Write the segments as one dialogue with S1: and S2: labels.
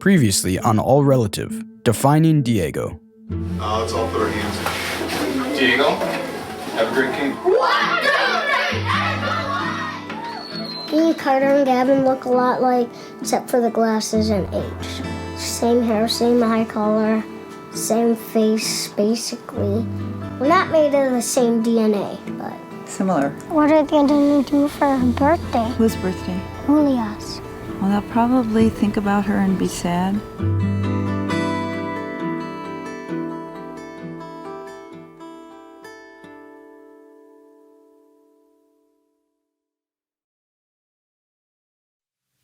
S1: Previously on All Relative, defining Diego.
S2: Let's all put our hands. Diego, have a great game.
S3: Me, Carter, and Gavin look a lot like, except for the glasses and age. Same hair, same eye color, same face, basically. We're not made of the same DNA, but...
S4: Similar.
S3: What are they going to do for her birthday?
S4: Whose birthday?
S3: Julia's.
S4: Well, they'll probably think about her and be sad.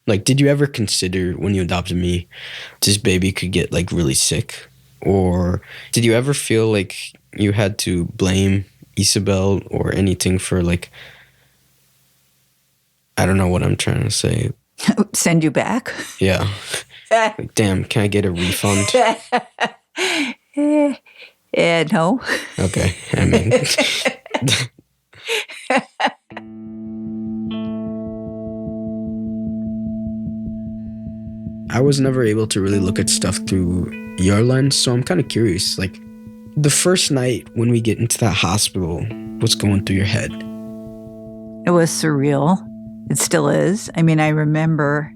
S1: Like, did you ever consider when you adopted me, this baby could get like really sick? Or did you ever feel like you had to blame Isabel or anything for like, I don't know what I'm trying to say.
S4: Send you back?
S1: Yeah. Like, damn, can I get a refund?
S4: No.
S1: Okay, I mean... I was never able to really look at stuff through your lens, so I'm kind of curious. Like, the first night when we get into that hospital, what's going through your head?
S4: It was surreal. It still is. I mean, I remember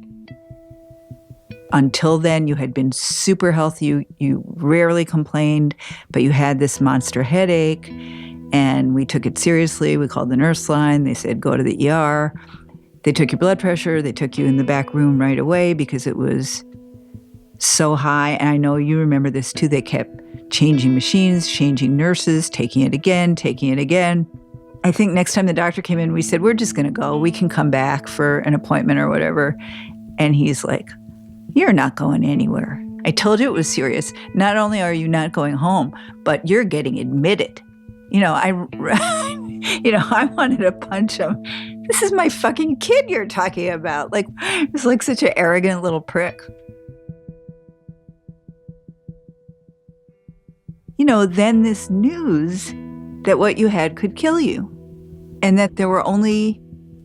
S4: until then you had been super healthy. You rarely complained, but you had this monster headache, and we took it seriously. We called the nurse line. They said, go to the ER. They took your blood pressure. They took you in the back room right away because it was so high. And I know you remember this too. They kept changing machines, changing nurses, taking it again, taking it again. I think next time the doctor came in, we said, we're just going to go. We can come back for an appointment or whatever. And he's like, you're not going anywhere. I told you it was serious. Not only are you not going home, but you're getting admitted. I wanted to punch him. This is my fucking kid you're talking about. Like, it's like such an arrogant little prick. Then this news that what you had could kill you. And that there were only,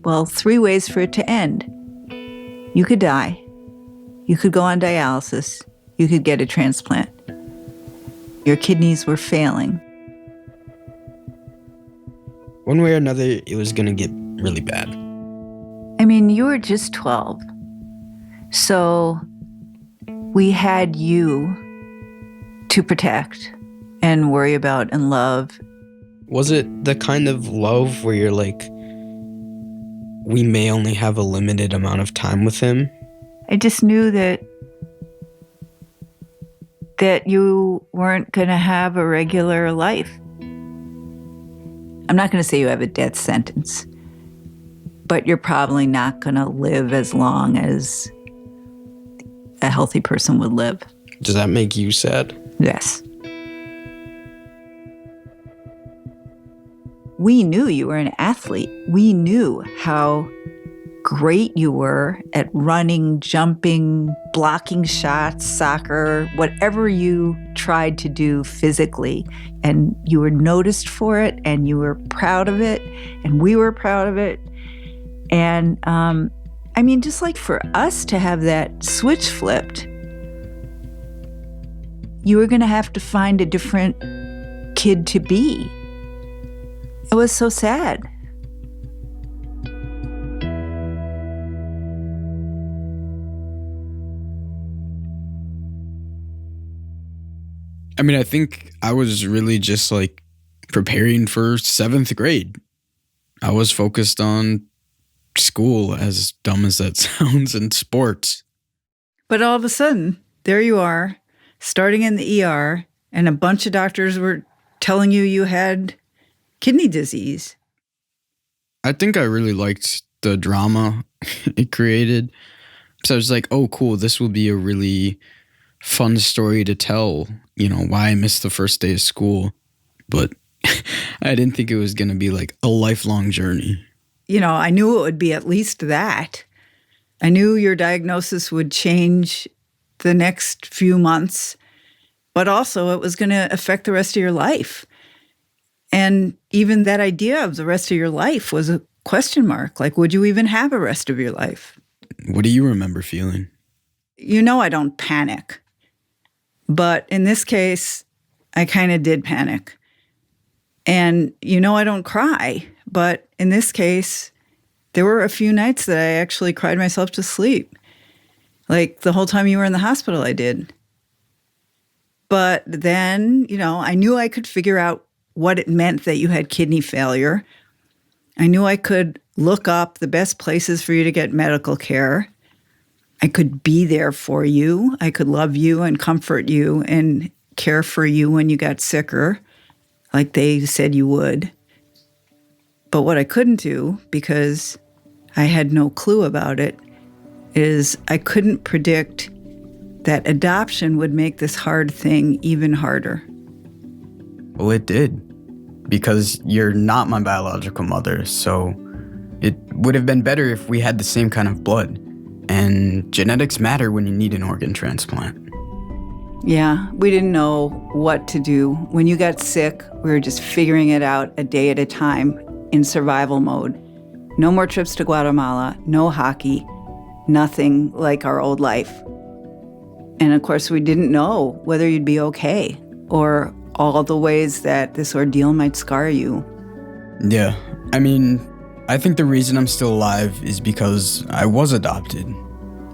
S4: 3 ways for it to end. You could die. You could go on dialysis. You could get a transplant. Your kidneys were failing.
S1: One way or another, it was going to get really bad.
S4: I mean, you were just 12. So we had you to protect and worry about and love.
S1: Was it the kind of love where you're like, we may only have a limited amount of time with him?
S4: I just knew that you weren't going to have a regular life. I'm not going to say you have a death sentence, but you're probably not going to live as long as a healthy person would live.
S1: Does that make you sad?
S4: Yes. We knew you were an athlete. We knew how great you were at running, jumping, blocking shots, soccer, whatever you tried to do physically. And you were noticed for it, and you were proud of it, and we were proud of it. And just like for us to have that switch flipped, you were going to have to find a different kid to be. It was so sad.
S1: I mean, I think I was really just like preparing for 7th grade. I was focused on school, as dumb as that sounds, and sports.
S4: But all of a sudden, there you are, starting in the ER, and a bunch of doctors were telling you had kidney disease.
S1: I think I really liked the drama it created. So I was like, oh, cool, this will be a really fun story to tell, why I missed the first day of school. But I didn't think it was going to be like a lifelong journey.
S4: I knew it would be at least that. I knew your diagnosis would change the next few months, but also it was going to affect the rest of your life. And even that idea of the rest of your life was a question mark. Like, would you even have a rest of your life?
S1: What do you remember feeling?
S4: I don't panic. But in this case, I kind of did panic. And I don't cry. But in this case, there were a few nights that I actually cried myself to sleep. Like the whole time you were in the hospital, I did. But then, I knew I could figure out what it meant that you had kidney failure. I knew I could look up the best places for you to get medical care. I could be there for you. I could love you and comfort you and care for you when you got sicker, like they said you would. But what I couldn't do, because I had no clue about it, is I couldn't predict that adoption would make this hard thing even harder.
S1: Well, it did. Because you're not my biological mother, so it would have been better if we had the same kind of blood. And genetics matter when you need an organ transplant.
S4: Yeah, we didn't know what to do. When you got sick, we were just figuring it out a day at a time in survival mode. No more trips to Guatemala, no hockey, nothing like our old life. And of course, we didn't know whether you'd be okay or all the ways that this ordeal might scar you.
S1: Yeah, I think the reason I'm still alive is because I was adopted.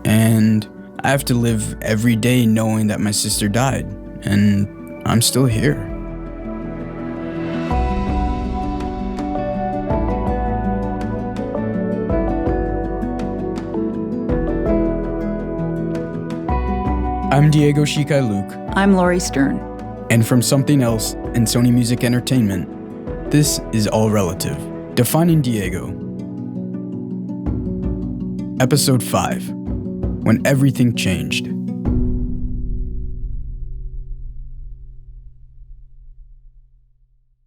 S1: And I have to live every day knowing that my sister died, and I'm still here. I'm Diego Shikai Luke.
S4: I'm Laurie Stern.
S1: And from Something Else and Sony Music Entertainment, this is All Relative, Defining Diego. Episode 5, When Everything Changed.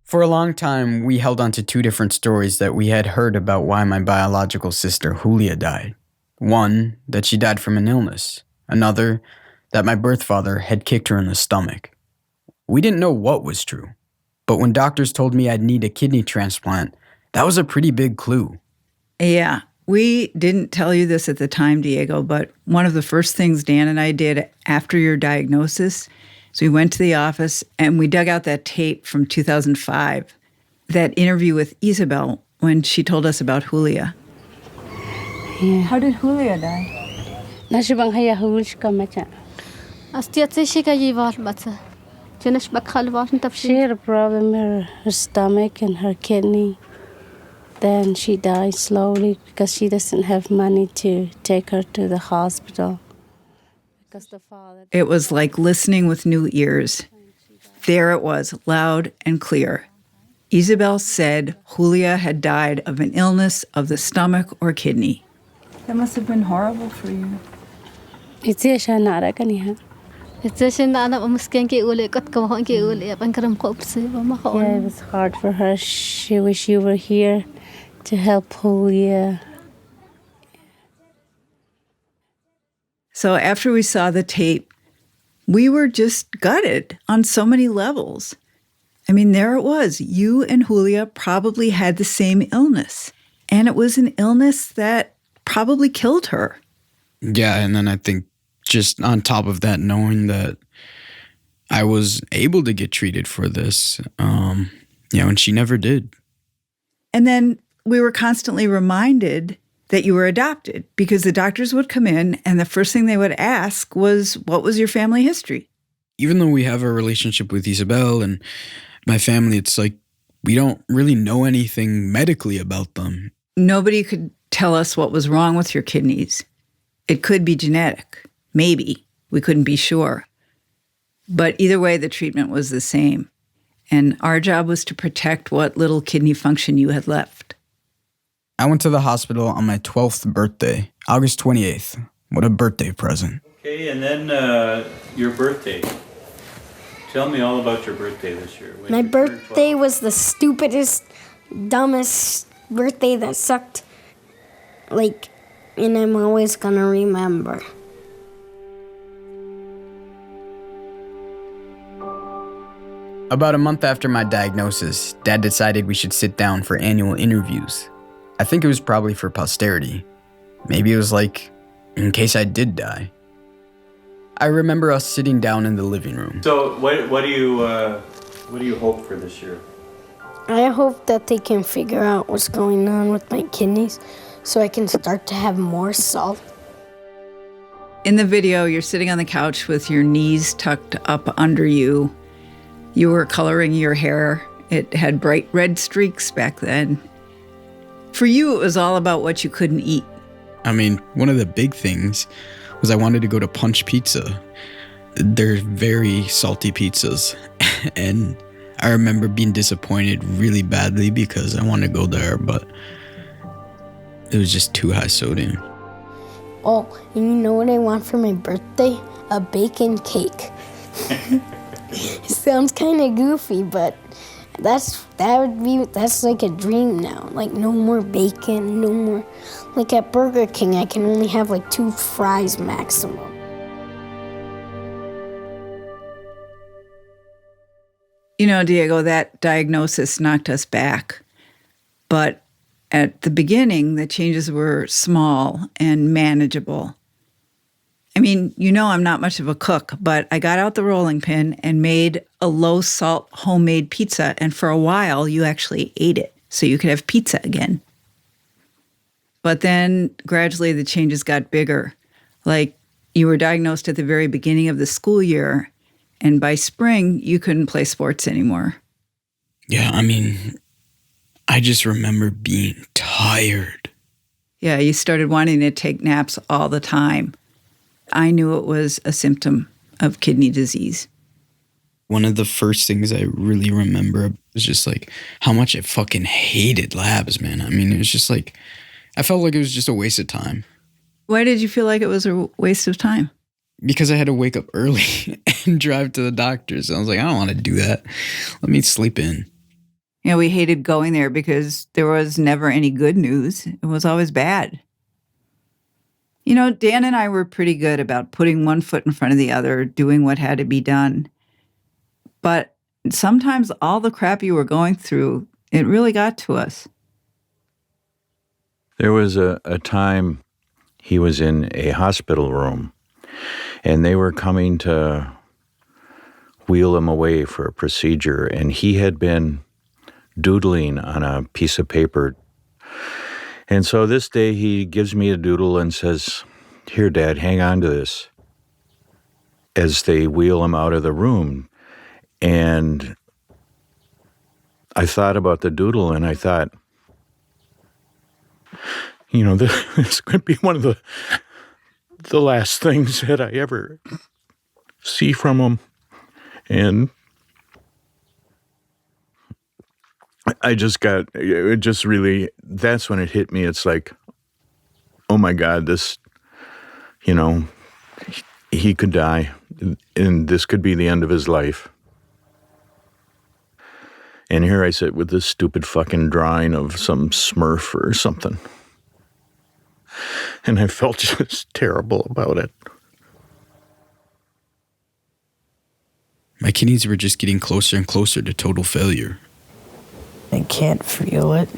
S1: For a long time, we held on to two different stories that we had heard about why my biological sister Julia died. One, that she died from an illness. Another, that my birth father had kicked her in the stomach. We didn't know what was true, but when doctors told me I'd need a kidney transplant, that was a pretty big clue.
S4: Yeah, we didn't tell you this at the time, Diego, but one of the first things Dan and I did after your diagnosis is we went to the office and we dug out that tape from 2005, that interview with Isabel when she told us about Julia.
S5: Yeah.
S4: How did Julia die?
S5: She had a problem in her stomach and her kidney. Then she died slowly because she doesn't have money to take her to the hospital.
S4: It was like listening with new ears. There it was, loud and clear. Isabel said Julia had died of an illness of the stomach or kidney. That must have been horrible for you.
S5: Yeah, it was hard for her. She wished you were here to help Julia.
S4: So after we saw the tape, we were just gutted on so many levels. There it was. You and Julia probably had the same illness. And it was an illness that probably killed her.
S1: Yeah, and then I think just on top of that, knowing that I was able to get treated for this, and she never did.
S4: And then we were constantly reminded that you were adopted because the doctors would come in and the first thing they would ask was, what was your family history?
S1: Even though we have a relationship with Isabel and my family, it's like we don't really know anything medically about them.
S4: Nobody could tell us what was wrong with your kidneys. It could be genetic. Maybe. We couldn't be sure. But either way, the treatment was the same. And our job was to protect what little kidney function you had left.
S1: I went to the hospital on my 12th birthday, August 28th. What a birthday present.
S6: Okay, and then your birthday. Tell me all about your birthday this year.
S3: My birthday was the stupidest, dumbest birthday that sucked. And I'm always gonna remember.
S1: About a month after my diagnosis, Dad decided we should sit down for annual interviews. I think it was probably for posterity. Maybe it was in case I did die. I remember us sitting down in the living room.
S6: So what do you hope for this year?
S3: I hope that they can figure out what's going on with my kidneys so I can start to have more salt.
S4: In the video, you're sitting on the couch with your knees tucked up under you. You were coloring your hair. It had bright red streaks back then. For you, it was all about what you couldn't eat.
S1: I mean, one of the big things was I wanted to go to Punch Pizza. They're very salty pizzas. And I remember being disappointed really badly because I wanted to go there, but it was just too high sodium.
S3: Oh, and you know what I want for my birthday? A bacon cake. It sounds kind of goofy, but that's like a dream now. Like no more bacon, no more. Like at Burger King, I can only have like 2 fries maximum.
S4: You know, Diego, that diagnosis knocked us back. But at the beginning, the changes were small and manageable. I mean, you know I'm not much of a cook, but I got out the rolling pin and made a low-salt homemade pizza, and for a while, you actually ate it, so you could have pizza again. But then, gradually, the changes got bigger. Like, you were diagnosed at the very beginning of the school year, and by spring, you couldn't play sports anymore.
S1: Yeah, I mean, I just remember being tired.
S4: Yeah, you started wanting to take naps all the time. I knew it was a symptom of kidney disease.
S1: One of the first things I really remember was just like how much I fucking hated labs, man. I mean, it was just like, I felt like it was just a waste of time.
S4: Why did you feel like it was a waste of time?
S1: Because I had to wake up early and drive to the doctor's. I was like, I don't want to do that. Let me sleep in.
S4: You know, we hated going there because there was never any good news. It was always bad. You know, Dan and I were pretty good about putting one foot in front of the other, doing what had to be done. But sometimes all the crap you were going through, it really got to us.
S7: There was a time he was in a hospital room, and they were coming to wheel him away for a procedure, and he had been doodling on a piece of paper. And so this day he gives me a doodle and says, "Here, Dad, hang on to this," as they wheel him out of the room. And I thought about the doodle, and I thought, you know, this could be one of the last things that I ever see from him. And I just got, it just really, that's when it hit me. It's like, oh my God, this, you know, he could die, and this could be the end of his life. And here I sit with this stupid fucking drawing of some Smurf or something. And I felt just terrible about it.
S1: My kidneys were just getting closer and closer to total failure.
S8: I can't feel it,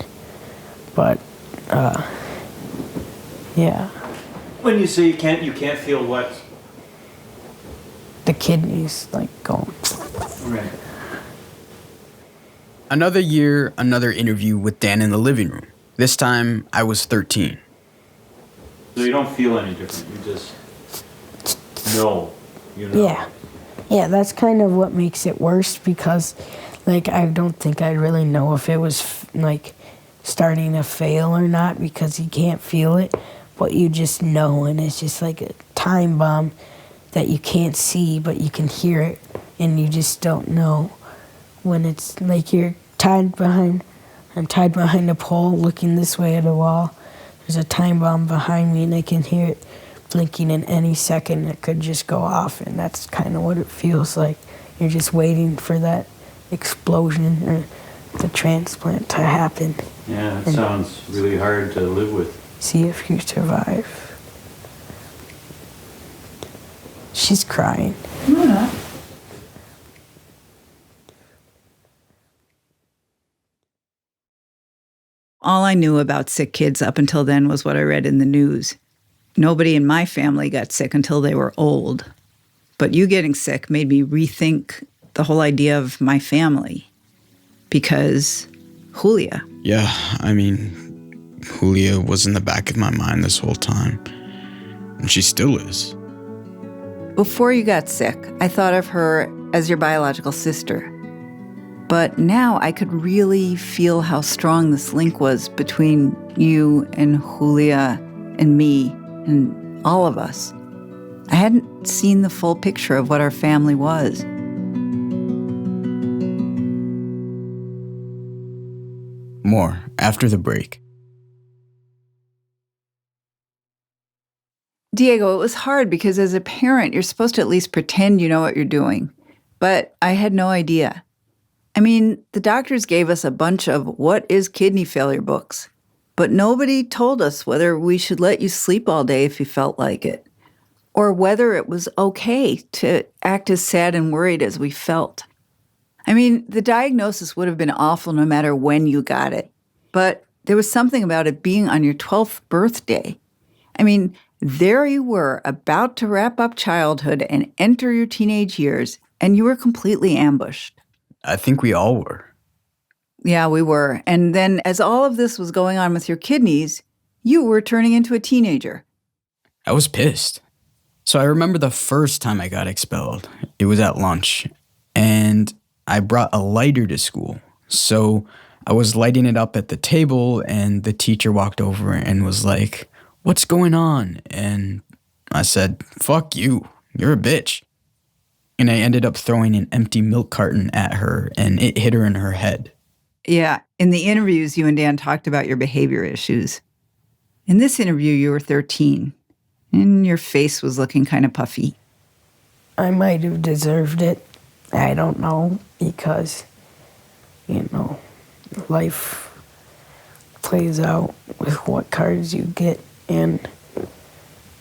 S8: but, yeah.
S6: When you say you can't feel what?
S8: The kidneys, like, going.
S6: Right.
S1: Another year, another interview with Dan in the living room. This time, I was 13.
S6: So you don't feel any different. You just know. You know.
S8: Yeah. Yeah, that's kind of what makes it worse because, like, I don't think I really know if it was, like, starting to fail or not because you can't feel it, but you just know, and it's just like a time bomb that you can't see, but you can hear it, and you just don't know when it's, like, I'm tied behind a pole looking this way at a wall. There's a time bomb behind me, and I can hear it blinking in any second. It could just go off, and that's kind of what it feels like. You're just waiting for that explosion or the transplant to happen.
S6: Yeah, it sounds really hard to live with.
S8: See if you survive. She's crying.
S4: Yeah. All I knew about sick kids up until then was what I read in the news. Nobody in my family got sick until they were old. But you getting sick made me rethink the whole idea of my family because Julia.
S1: Yeah, I mean, Julia was in the back of my mind this whole time. And she still is.
S4: Before you got sick, I thought of her as your biological sister. But now I could really feel how strong this link was between you and Julia and me and all of us. I hadn't seen the full picture of what our family was.
S1: More after the break.
S4: Diego, it was hard because as a parent, you're supposed to at least pretend you know what you're doing. But I had no idea. I mean, the doctors gave us a bunch of what is kidney failure books, but nobody told us whether we should let you sleep all day if you felt like it, or whether it was okay to act as sad and worried as we felt. I mean, the diagnosis would have been awful no matter when you got it, but there was something about it being on your 12th birthday. I mean, there you were, about to wrap up childhood and enter your teenage years, and you were completely ambushed.
S1: I think we all were.
S4: Yeah, we were. And then as all of this was going on with your kidneys, you were turning into a teenager.
S1: I was pissed. So I remember the first time I got expelled. It was at lunch. And I brought a lighter to school. So I was lighting it up at the table, and the teacher walked over and was like, "What's going on?" And I said, "Fuck you. You're a bitch." And I ended up throwing an empty milk carton at her, and it hit her in her head.
S4: Yeah, in the interviews, you and Dan talked about your behavior issues. In this interview, you were 13, and your face was looking kind of puffy.
S8: I might have deserved it. I don't know, because, life plays out with what cards you get, and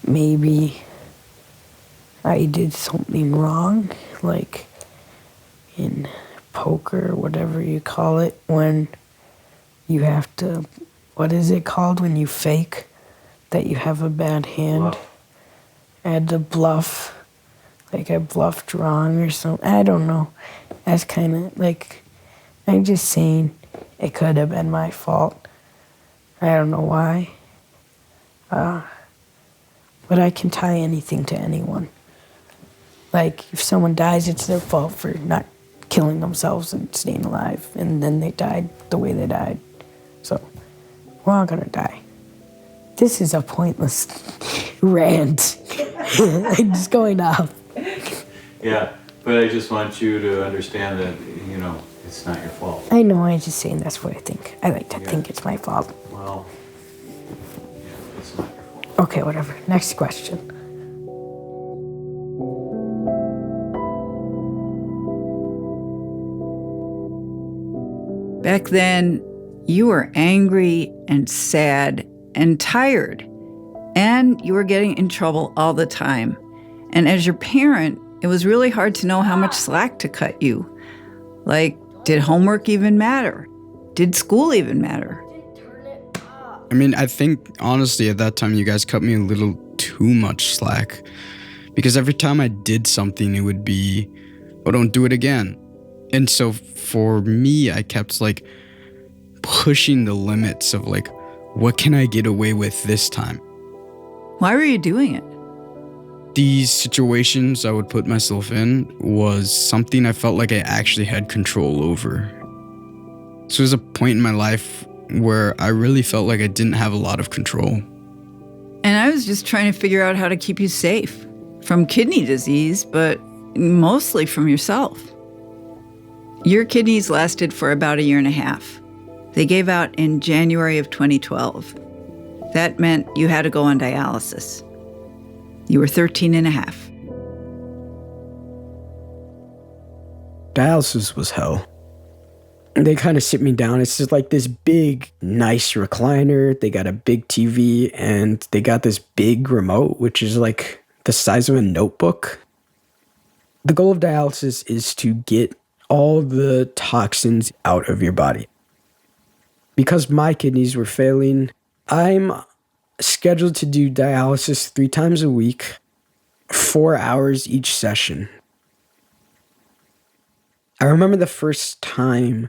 S8: maybe I did something wrong, like in poker, whatever you call it, when you have to, what is it called when you fake that you have a bad hand?
S6: Bluff.
S8: I had to bluff, like I bluffed wrong or something. I don't know. That's kind of like, I'm just saying it could have been my fault. I don't know why. But I can tie anything to anyone. Like, if someone dies, it's their fault for not killing themselves and staying alive. And then they died the way they died. So, we're all gonna die. This is a pointless rant. I'm just going off.
S6: Yeah, but I just want you to understand that, it's not your fault.
S8: I know, I'm just saying that's what I think. I like to think it's my fault.
S6: Well, yeah, it's not your fault.
S8: Okay, whatever. Next question.
S4: Back then, you were angry and sad and tired, and you were getting in trouble all the time. And as your parent, it was really hard to know how much slack to cut you. Like, did homework even matter? Did school even matter?
S1: I mean, I think, honestly, at that time, you guys cut me a little too much slack. Because every time I did something, it would be, "Oh, don't do it again." And so for me, I kept, pushing the limits of, what can I get away with this time?
S4: Why were you doing it?
S1: These situations I would put myself in was something I felt like I actually had control over. So there was a point in my life where I really felt like I didn't have a lot of control.
S4: And I was just trying to figure out how to keep you safe from kidney disease, but mostly from yourself. Your kidneys lasted for about 1.5 years. They gave out in January of 2012. That meant you had to go on dialysis. You were 13 and a half.
S1: Dialysis was hell. They kind of sit me down. It's just like this big, nice recliner. They got a big TV, and they got this big remote, which is like the size of a notebook. The goal of dialysis is to get all the toxins out of your body. Because my kidneys were failing, I'm scheduled to do dialysis 3 times a week, 4 hours each session. I remember the first time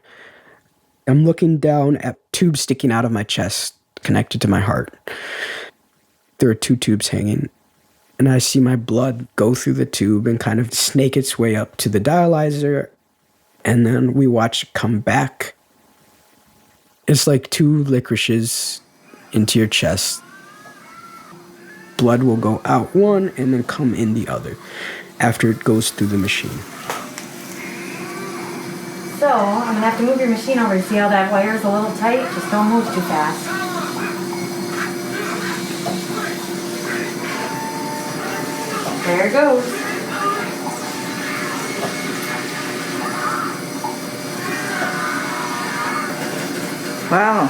S1: I'm looking down at tubes sticking out of my chest connected to my heart. There are 2 tubes hanging, and I see my blood go through the tube and kind of snake its way up to the dialyzer, and then we watch it come back. It's like 2 licorices into your chest. Blood will go out one and then come in the other after it goes through the machine.
S9: So, I'm going to have to move your machine over to see how that wire is a little tight. Just don't move too fast. There it goes.
S4: Wow.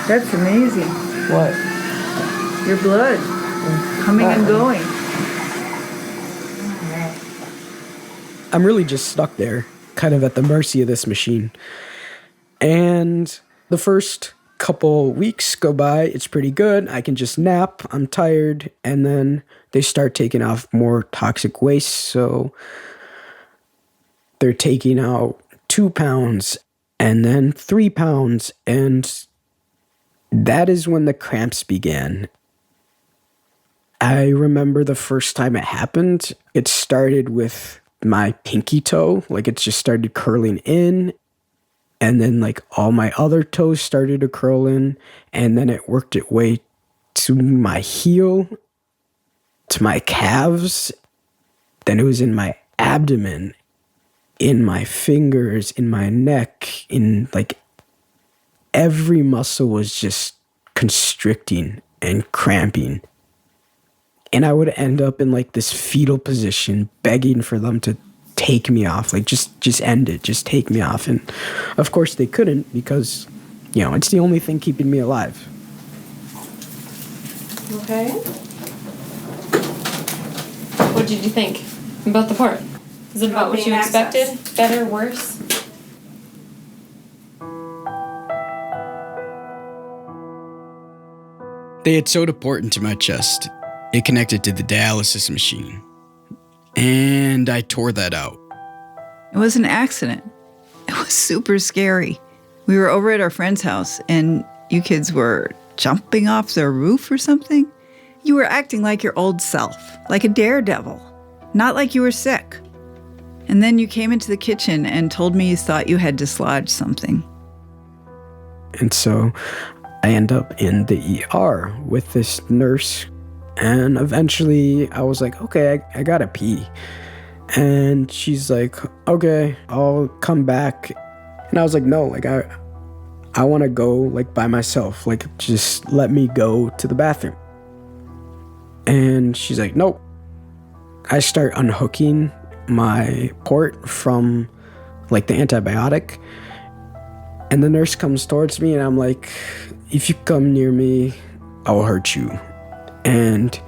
S4: That's amazing.
S8: What?
S4: Your blood coming and going.
S1: I'm really just stuck there, kind of at the mercy of this machine. And the first couple weeks go by, it's pretty good. I can just nap, I'm tired, and then they start taking off more toxic waste. So they're taking out 2 pounds and then 3 pounds. And that is when the cramps began. I remember the first time it happened, it started with my pinky toe, like it just started curling in, and then like all my other toes started to curl in, and then it worked its way to my heel, to my calves, then it was in my abdomen, in my fingers, in my neck, in like every muscle was just constricting and cramping. And I would end up in like this fetal position, begging for them to take me off. Like, just end it. Just take me off. And of course they couldn't because, it's the only thing keeping me alive.
S10: Okay. What did you think about the part? Is it about what you expected? Better, worse?
S1: They had sewed a port into my chest. It connected to the dialysis machine. And I tore that out.
S4: It was an accident. It was super scary. We were over at our friend's house, and you kids were jumping off their roof or something. You were acting like your old self, like a daredevil, not like you were sick. And then you came into the kitchen and told me you thought you had dislodged something.
S1: And so I end up in the ER with this nurse. And eventually I was like, okay, I gotta pee. And she's like, okay, I'll come back. And I was like, no, like I want to go like by myself. Like, just let me go to the bathroom. And she's like, nope. I start unhooking my port from like the antibiotic. And the nurse comes towards me and I'm like, if you come near me, I'll hurt you. And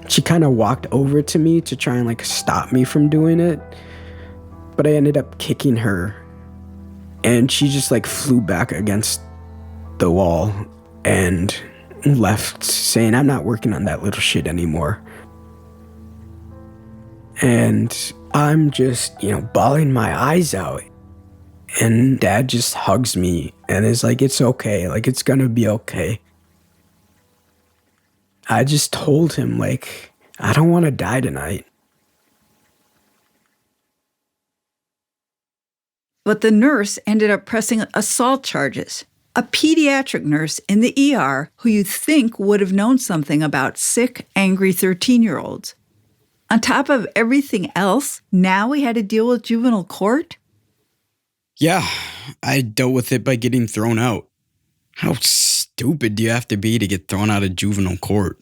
S1: she kind of walked over to me to try and like stop me from doing it. But I ended up kicking her. And she just like flew back against the wall and left saying, I'm not working on that little shit anymore. And I'm just, bawling my eyes out. And Dad just hugs me and is like, it's okay. Like, it's gonna be okay. I just told him, like, I don't want to die tonight.
S4: But the nurse ended up pressing assault charges. A pediatric nurse in the ER who you'd think would have known something about sick, angry 13-year-olds. On top of everything else, now we had to deal with juvenile court?
S1: Yeah, I dealt with it by getting thrown out. How stupid do you have to be to get thrown out of juvenile court?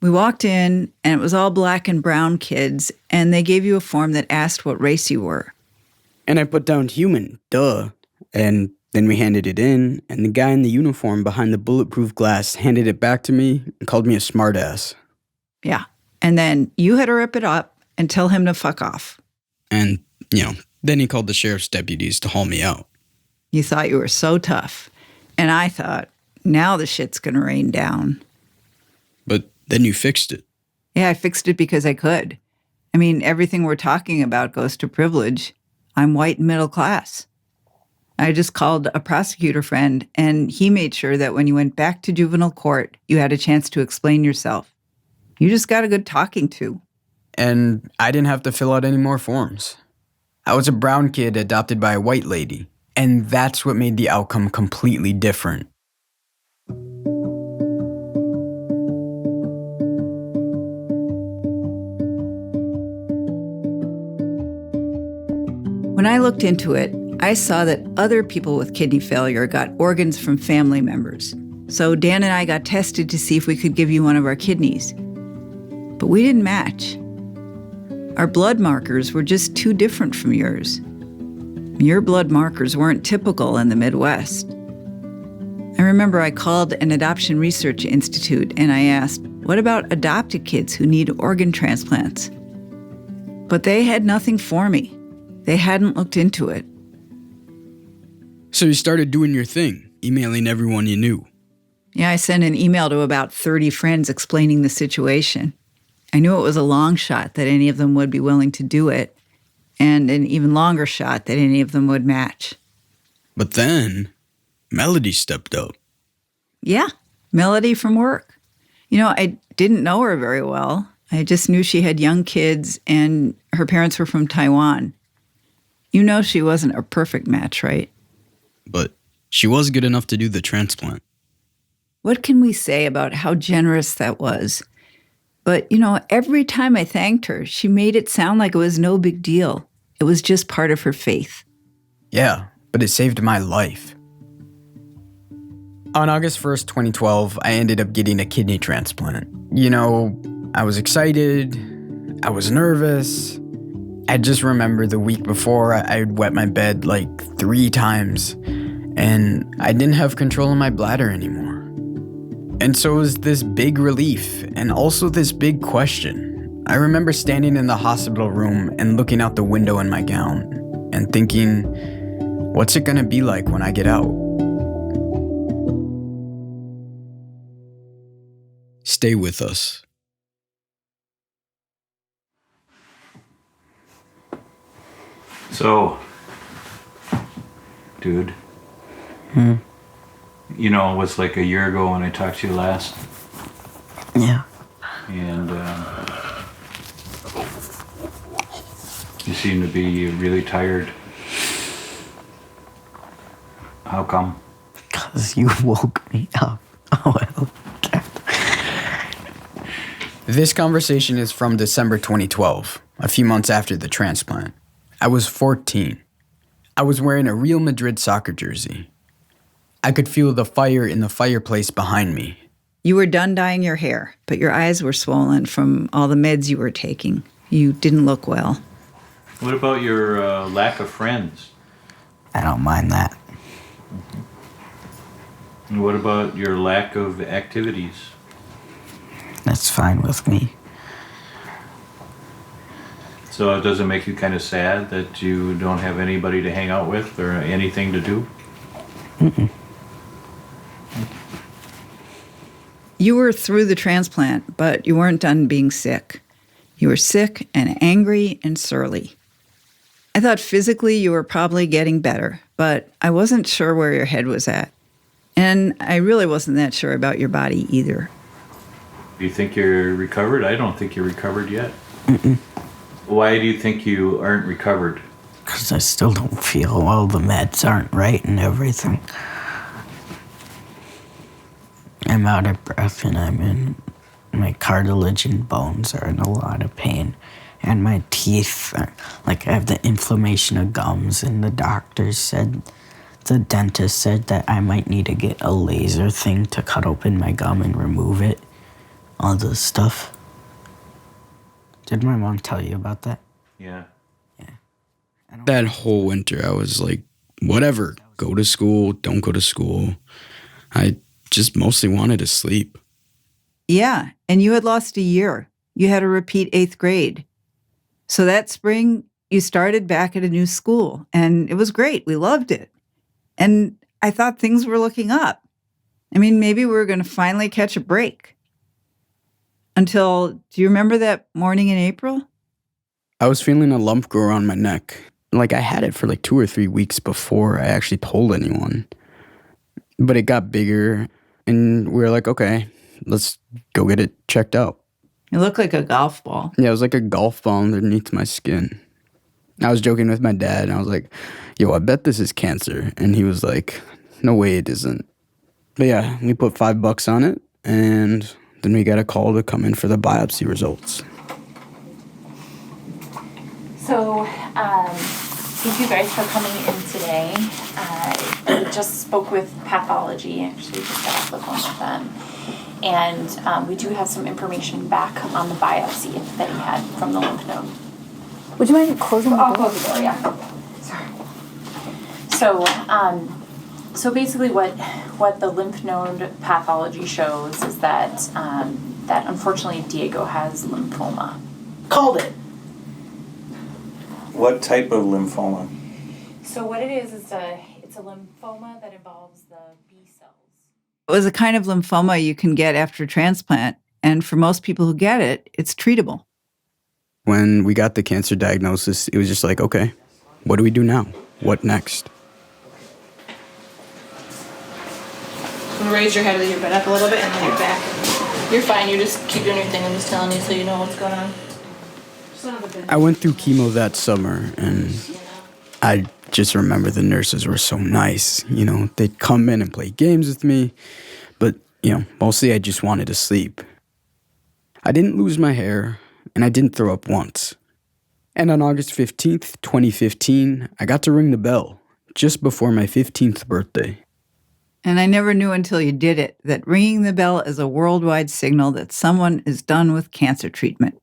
S4: We walked in, and it was all black and brown kids, and they gave you a form that asked what race you were.
S1: And I put down human, duh. And then we handed it in, and the guy in the uniform behind the bulletproof glass handed it back to me and called me a smartass.
S4: Yeah, and then you had to rip it up and tell him to fuck off.
S1: And, then he called the sheriff's deputies to haul me out.
S4: You thought you were so tough. And I thought, Now the shit's gonna rain down.
S1: But then you fixed it.
S4: Yeah, I fixed it because I could. I mean, everything we're talking about goes to privilege. I'm white and middle class. I just called a prosecutor friend, and he made sure that when you went back to juvenile court, you had a chance to explain yourself. You just got a good talking to.
S1: And I didn't have to fill out any more forms. I was a brown kid adopted by a white lady, and that's what made the outcome completely different.
S4: When I looked into it, I saw that other people with kidney failure got organs from family members. So Dan and I got tested to see if we could give you one of our kidneys. But we didn't match. Our blood markers were just too different from yours. Your blood markers weren't typical in the Midwest. I remember I called an adoption research institute and I asked, what about adopted kids who need organ transplants? But they had nothing for me. They hadn't looked into it.
S1: So you started doing your thing, emailing everyone you knew.
S4: Yeah, I sent an email to about 30 friends explaining the situation. I knew it was a long shot that any of them would be willing to do it, and an even longer shot that any of them would match.
S1: But then, Melody stepped up.
S4: Yeah, Melody from work. You know, I didn't know her very well. I just knew she had young kids, and her parents were from Taiwan. You know she wasn't a perfect match, right?
S1: But she was good enough to do the transplant.
S4: What can we say about how generous that was? But, you know, every time I thanked her, she made it sound like it was no big deal. It was just part of her faith.
S1: Yeah, but it saved my life. On August 1st, 2012, I ended up getting a kidney transplant. You know, I was excited. I was nervous. I just remember the week before, I'd wet my bed like 3 times, and I didn't have control of my bladder anymore. And so it was this big relief, and also this big question. I remember standing in the hospital room and looking out the window in my gown, and thinking, what's it gonna be like when I get out? Stay with us.
S6: So, dude. You know, it was like a year ago when I talked to you last.
S8: Yeah.
S6: And you seem to be really tired. How come?
S8: Because you woke me up. Oh, well.
S1: This conversation is from December 2012, a few months after the transplant. I was 14. I was wearing a Real Madrid soccer jersey. I could feel the fire in the fireplace behind me.
S4: You were done dyeing your hair, but your eyes were swollen from all the meds you were taking. You didn't look well.
S6: What about your lack of friends?
S8: I don't mind that.
S6: And what about your lack of activities?
S8: That's fine with me.
S6: So it doesn't make you kind of sad that you don't have anybody to hang out with or anything to do?
S8: Mm-mm.
S4: You were through the transplant, but you weren't done being sick. You were sick and angry and surly. I thought physically you were probably getting better, but I wasn't sure where your head was at. And I really wasn't that sure about your body either.
S6: Do you think you're recovered? I don't think you're recovered yet.
S8: Mm-mm.
S6: Why do you think you aren't recovered?
S8: Because I still don't feel well. The meds aren't right and everything. I'm out of breath and my cartilage and bones are in a lot of pain. And my teeth, I have the inflammation of gums, and the dentist said that I might need to get a laser thing to cut open my gum and remove it. All this stuff. Did my mom tell you about that?
S6: Yeah.
S1: That whole winter, I was like, whatever, go to school, don't go to school. I just mostly wanted to sleep.
S4: Yeah, and you had lost a year. You had to repeat 8th grade. So that spring, you started back at a new school, and it was great. We loved it. And I thought things were looking up. I mean, maybe we were going to finally catch a break. Until, do you remember that morning in April?
S1: I was feeling a lump grow around my neck. Like I had it for like 2 or 3 weeks before I actually told anyone. But it got bigger and we were like, okay, let's go get it checked out.
S4: It looked like a golf ball.
S1: Yeah, it was like a golf ball underneath my skin. I was joking with my dad and I was like, yo, I bet this is cancer. And he was like, no way it isn't. But yeah, we put $5 on it and then we got a call to come in for the biopsy results.
S11: So, thank you guys for coming in today. I just spoke with pathology, actually just got off the phone with them. And we do have some information back on the biopsy that he had from the lymph node.
S10: Would you mind closing the door?
S11: I'll close the door, yeah. Sorry. So basically what the lymph node pathology shows is that that unfortunately Diego has lymphoma.
S8: Called it.
S6: What type of lymphoma?
S11: So what it is it's a lymphoma that involves the B cells.
S4: It was a kind of lymphoma you can get after transplant. And for most people who get it, it's treatable.
S1: When we got the cancer diagnosis, it was just like, okay, what do we do now? What next?
S10: Raise your head a little bit up a little bit and then you're back. You're fine. You just keep doing your thing. I'm just telling you so you know what's going on.
S1: I went through chemo that summer, and I just remember the nurses were so nice. You know, they'd come in and play games with me, but, you know, mostly I just wanted to sleep. I didn't lose my hair, and I didn't throw up once. And on August 15th, 2015, I got to ring the bell just before my 15th birthday.
S4: And I never knew until you did it that ringing the bell is a worldwide signal that someone is done with cancer treatment.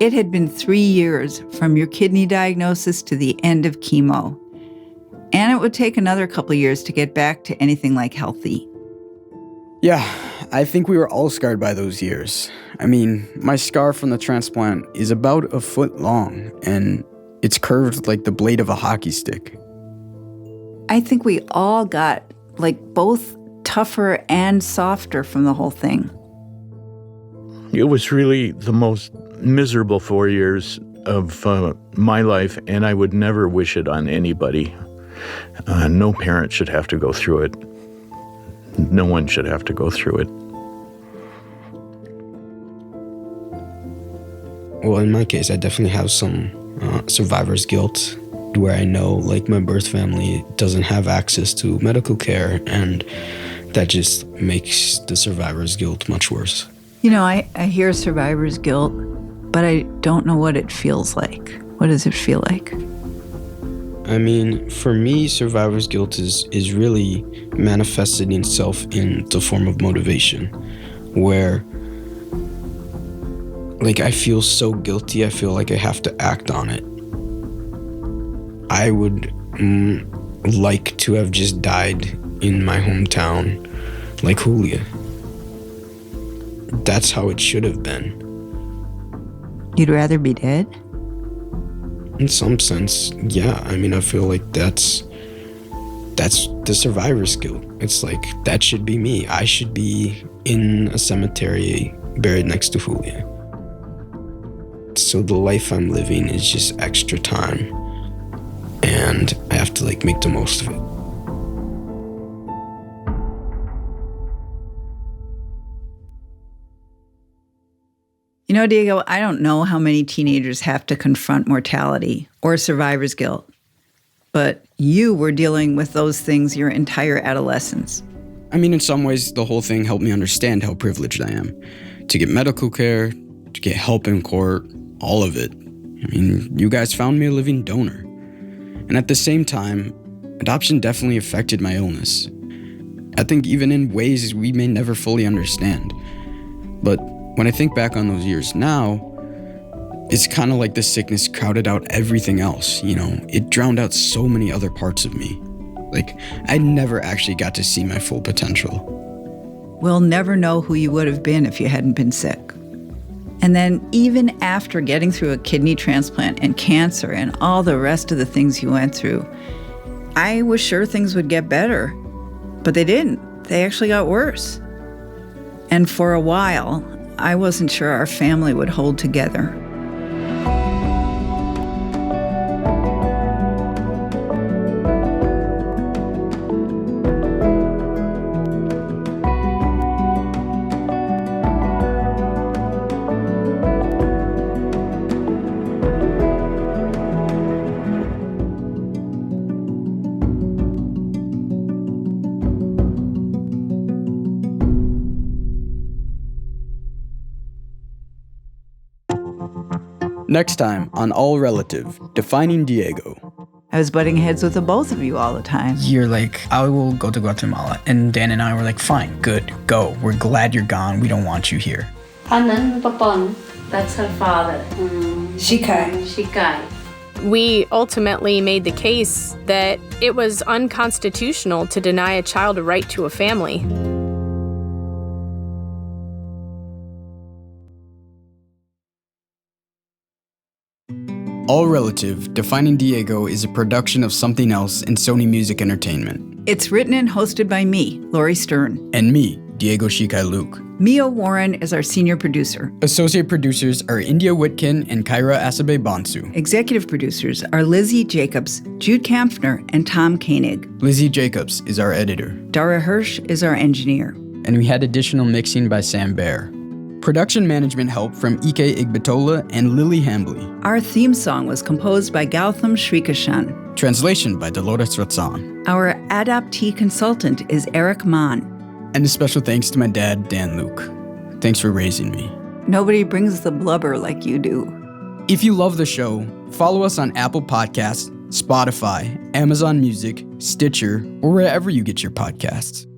S4: It had been 3 years from your kidney diagnosis to the end of chemo. And it would take another couple years to get back to anything like healthy.
S1: Yeah, I think we were all scarred by those years. I mean, my scar from the transplant is about 1 foot long, and it's curved like the blade of a hockey stick.
S4: I think we all got, like, both tougher and softer from the whole thing.
S7: It was really the most miserable 4 years of my life, and I would never wish it on anybody. No parent should have to go through it. No one should have to go through it.
S1: Well, in my case, I definitely have some survivor's guilt, where I know, like, my birth family doesn't have access to medical care, and that just makes the survivor's guilt much worse.
S4: You know, I hear survivor's guilt, but I don't know what it feels like. What does it feel like?
S1: I mean, for me, survivor's guilt is really manifested itself in the form of motivation, where, like, I feel so guilty, I feel like I have to act on it. I would like to have just died in my hometown, like Julia. That's how it should have been.
S4: You'd rather be dead?
S1: In some sense, yeah. I mean, I feel like that's the survivor's guilt. It's like, that should be me. I should be in a cemetery buried next to Julia. So the life I'm living is just extra time, and I have to, like, make the most of it.
S4: You know, Diego, I don't know how many teenagers have to confront mortality or survivor's guilt, but you were dealing with those things your entire adolescence.
S1: I mean, in some ways, the whole thing helped me understand how privileged I am. To get medical care, to get help in court, all of it. I mean, you guys found me a living donor. And at the same time, adoption definitely affected my illness. I think even in ways we may never fully understand. But when I think back on those years now, it's kind of like the sickness crowded out everything else, you know? It drowned out so many other parts of me. Like, I never actually got to see my full potential.
S4: We'll never know who you would have been if you hadn't been sick. And then even after getting through a kidney transplant and cancer and all the rest of the things you went through, I was sure things would get better, but they didn't. They actually got worse. And for a while, I wasn't sure our family would hold together.
S1: Next time on All Relative, Defining Diego.
S4: I was butting heads with the both of you all the time.
S1: You're like, I will go to Guatemala. And Dan and I were like, fine, good, go. We're glad you're gone. We don't want you here.
S5: Anan Papon, that's her father.
S9: Shikai.
S5: Shikai.
S12: We ultimately made the case that it was unconstitutional to deny a child a right to a family.
S1: All Relative, Defining Diego is a production of Something Else and Sony Music Entertainment.
S4: It's written and hosted by me, Laurie Stern.
S1: And me, Diego Shikai Luke.
S4: Mia Warren is our senior producer.
S1: Associate producers are India Whitkin and Kyra Asabe Bonsu.
S4: Executive producers are Lizzie Jacobs, Jude Kampfner, and Tom Koenig.
S1: Lizzie Jacobs is our editor.
S4: Dara Hirsch is our engineer.
S1: And we had additional mixing by Sam Baer. Production management help from Ike Igbatola and Lily Hambly.
S4: Our theme song was composed by Gautam Shrikashan.
S1: Translation by Dolores Ratzan.
S4: Our adoptee consultant is Eric Mann.
S1: And a special thanks to my dad, Dan Luke. Thanks for raising me.
S4: Nobody brings the blubber like you do.
S1: If you love the show, follow us on Apple Podcasts, Spotify, Amazon Music, Stitcher, or wherever you get your podcasts.